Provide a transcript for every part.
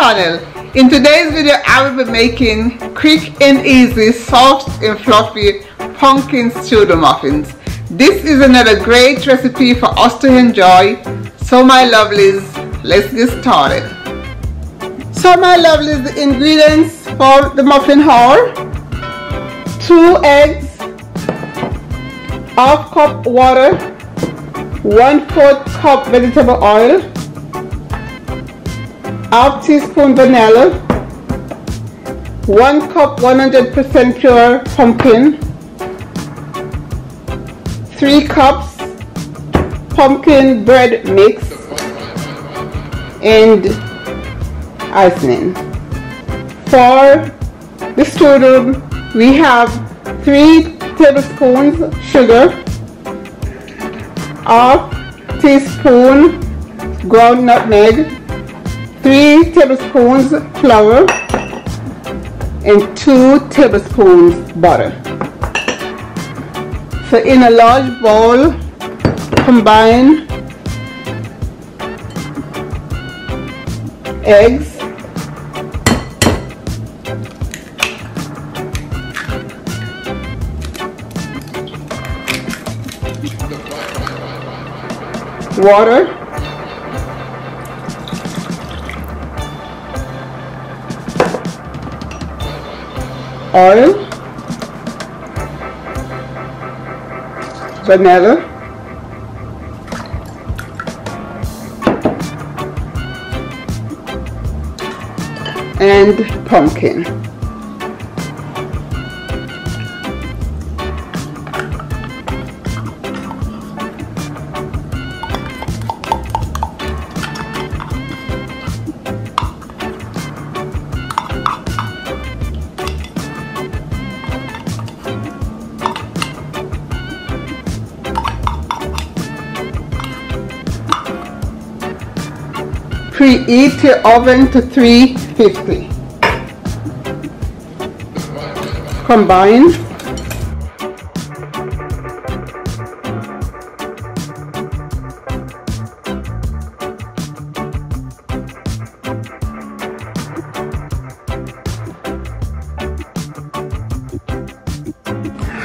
channel. In today's video I will be making quick and easy, soft and fluffy pumpkin strudel muffins. This is another great recipe for us to enjoy. So my lovelies, let's get started. So my lovelies, the ingredients for the muffin are 2 eggs, ½ cup water, 1/4 cup vegetable oil, ½ teaspoon vanilla, 1 cup 100% pure pumpkin, 3 cups pumpkin bread mix, and icing. For the strudel, we have 3 tablespoons sugar, ½ teaspoon ground nutmeg, 3 tablespoons flour, and 2 tablespoons butter. So in a large bowl, combine eggs, water, oil, vanilla, and pumpkin. Preheat your oven to 350. Combine.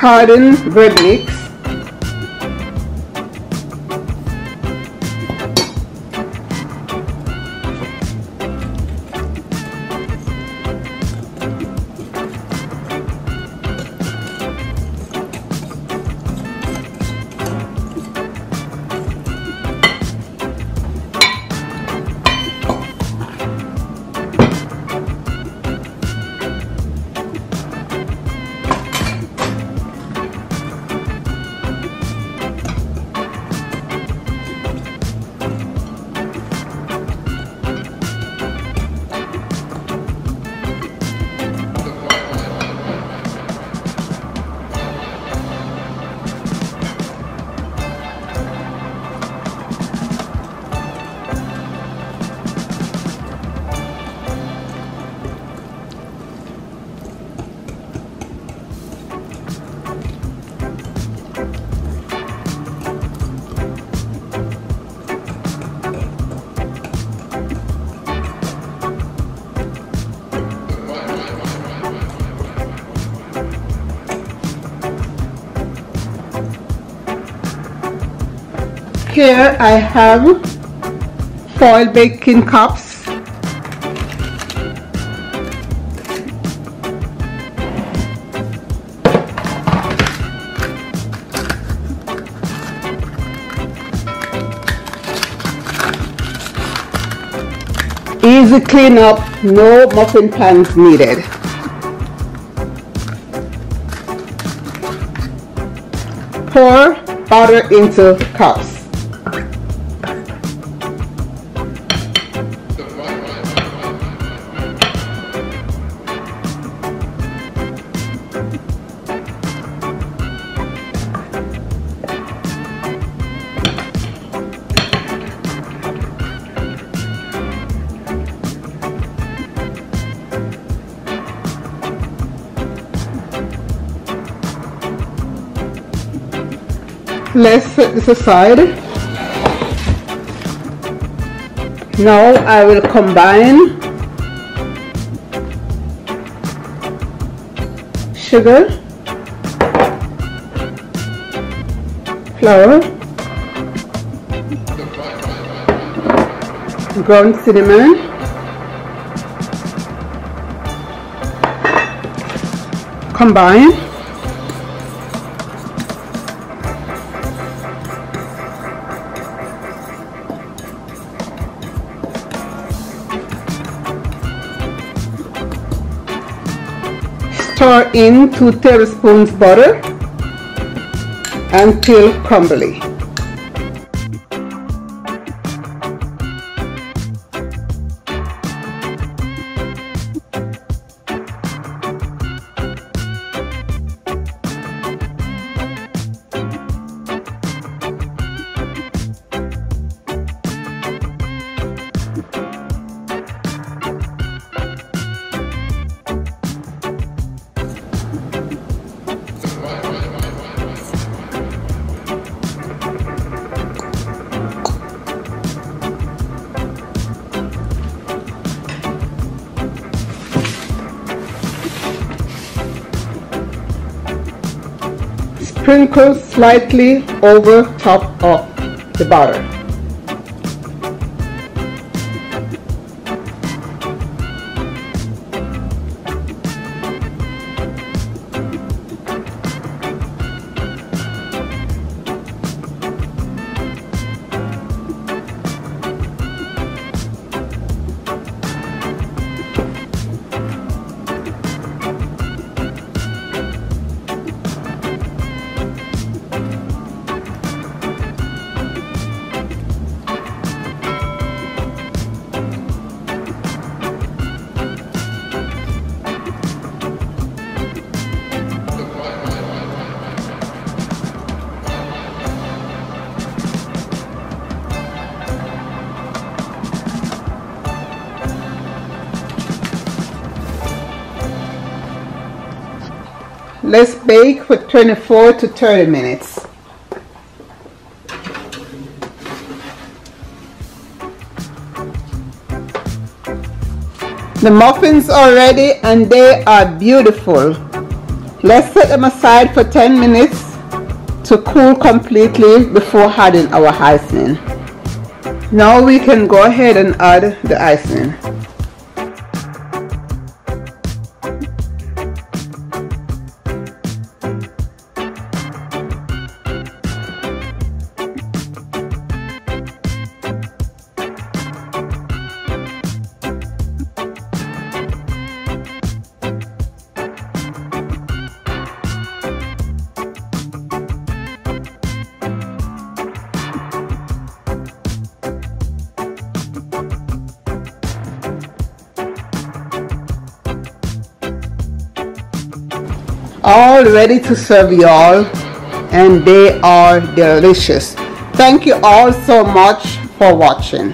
Harden bread mix. Here I have foil baking cups, easy clean up, no muffin pans needed. Pour butter into cups. Let's set this aside. Now I will combine sugar, flour, ground cinnamon, combine, stir in 2 tablespoons butter until crumbly. Sprinkle slightly over top of the batter. Let's bake for 24 to 30 minutes. The muffins are ready and they are beautiful. Let's set them aside for 10 minutes to cool completely before adding our icing. Now we can go ahead and add the icing. All ready to serve, y'all, and they are delicious. Thank you all so much for watching.